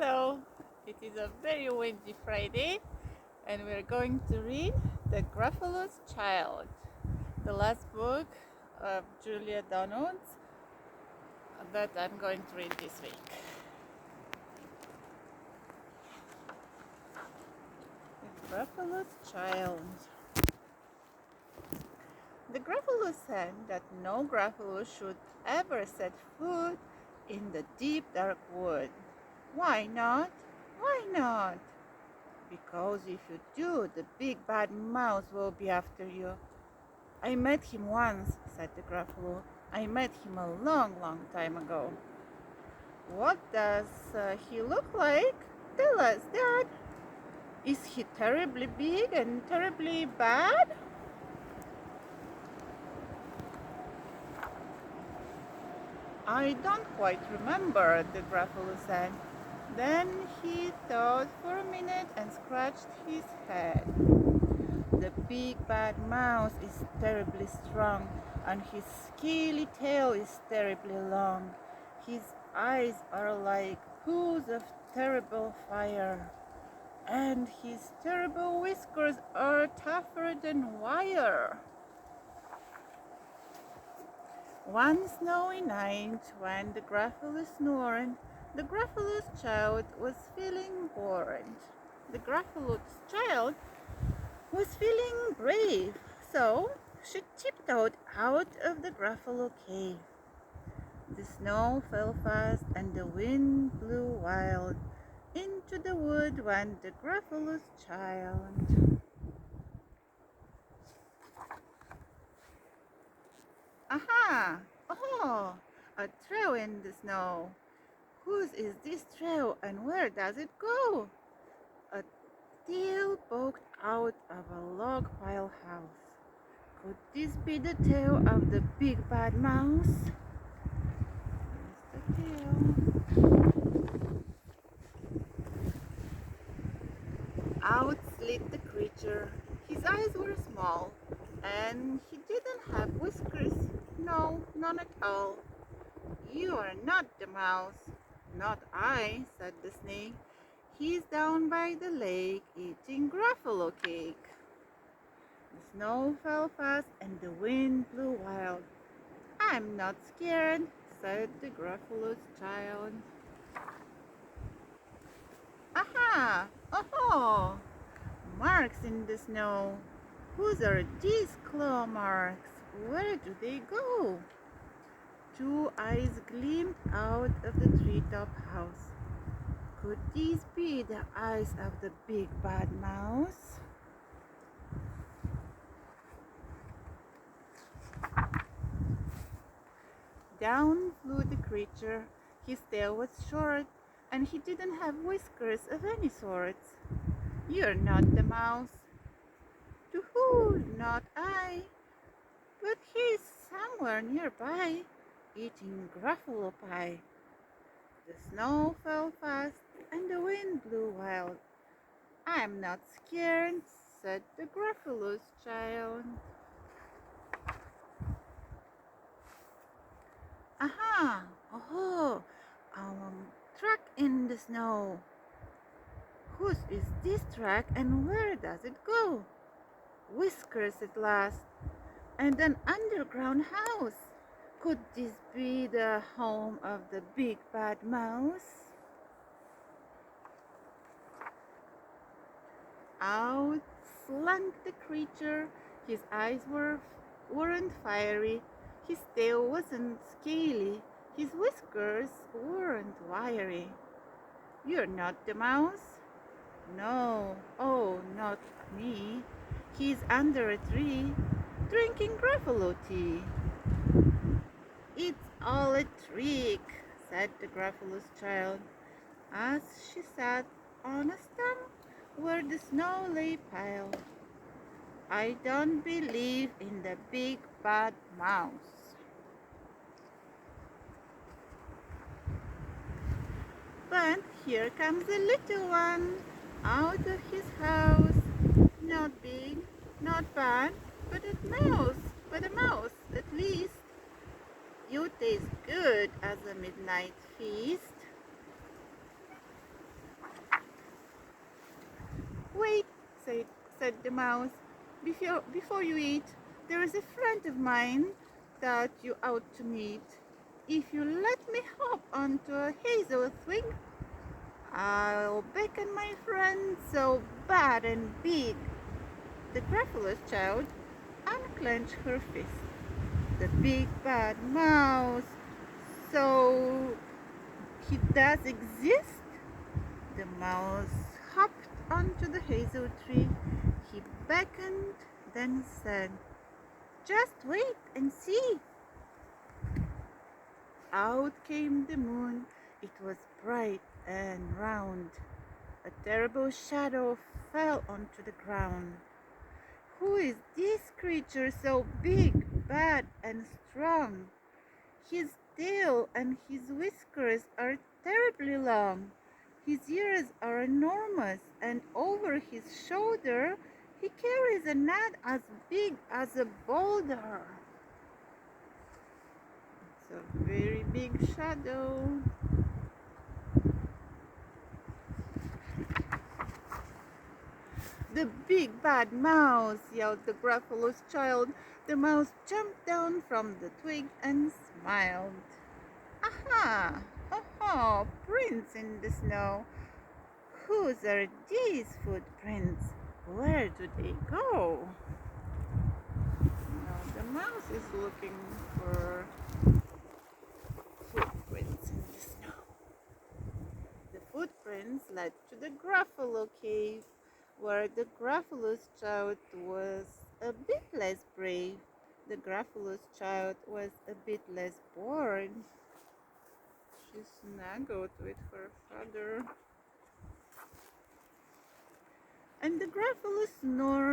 Hello, it is a very windy Friday and we're going to read The Gruffalo's Child, the last book of Julia Donaldson that I'm going to read this week. The Gruffalo's Child. The Gruffalo said that no Gruffalo should ever set foot in the deep dark wood. Why not? Why not? Because if you do, the big bad mouse will be after you. I met him once, said the Gruffalo. I met him a long, long time ago. What does he look like? Tell us, Dad. Is he terribly big and terribly bad? I don't quite remember, the Gruffalo said. Then he thought for a minute and scratched his head. The big bad mouse is terribly strong, and his scaly tail is terribly long. His eyes are like pools of terrible fire, and his terrible whiskers are tougher than wire. One snowy night, when the Gruffalo snored, the Gruffalo's child was feeling bored. The Gruffalo's child was feeling brave, so she tiptoed out of the Gruffalo cave. The snow fell fast and the wind blew wild. Into the wood went the Gruffalo's child. Aha! Oh, a trail in the snow. Whose is this trail and where does it go? A tail poked out of a log pile house. Could this be the tail of the big bad mouse? Here's the tail. Out slid the creature. His eyes were small, and he didn't have whiskers. No, none at all. You are not the mouse. Not I, said the snake. He's down by the lake eating Gruffalo cake. The snow fell fast and the wind blew wild. I'm not scared, said the Gruffalo's child. Aha! Oh! Marks in the snow. Whose are these claw marks? Where do they go? Two eyes gleamed out of the treetop house. Could these be the eyes of the big bad mouse? Down flew the creature. His tail was short, and he didn't have whiskers of any sort. You're not the mouse. Too-hoo, not I. But he's somewhere nearby, eating Gruffalo pie. The snow fell fast, and the wind blew wild. I'm not scared, said the Gruffalo's child. Aha! Oh, track in the snow. Whose is this track and where does it go? Whiskers at last, and an underground house. Could this be the home of the big bad mouse? Out slunk the creature. His eyes weren't fiery. His tail wasn't scaly. His whiskers weren't wiry. You're not the mouse? No, oh, not me. He's under a tree, drinking Gruffalo tea. It's all a trick, said the Gruffalo's child, as she sat on a stump where the snow lay piled. I don't believe in the big bad mouse. But here comes the little one out of his house. Not big, not bad, but a mouse at least. You taste good as a midnight feast. said the mouse. Before you eat, there is a friend of mine that you ought to meet. If you let me hop onto a hazel twig, I'll beckon my friend so bad and big. The Gruffalo's child unclenched her fist. The big bad mouse. So he does exist? The mouse hopped onto the hazel tree. He beckoned, then said, "Just wait and see." Out came the moon. It was bright and round. A terrible shadow fell onto the ground. Who is this creature so big, bad, and strong? His tail and his whiskers are terribly long. His ears are enormous, and over his shoulder he carries a net as big as a boulder. It's a very big shadow. "The big bad mouse!" yelled the Gruffalo's child. The mouse jumped down from the twig and smiled. "Aha! Oh, prints in the snow. Whose are these footprints? Where do they go?" Now the mouse is looking for footprints in the snow. The footprints led to the Gruffalo cave, where the Gruffalo's child was a bit less brave. The Gruffalo's child was a bit less bored. She snuggled with her father. And the Gruffalo snored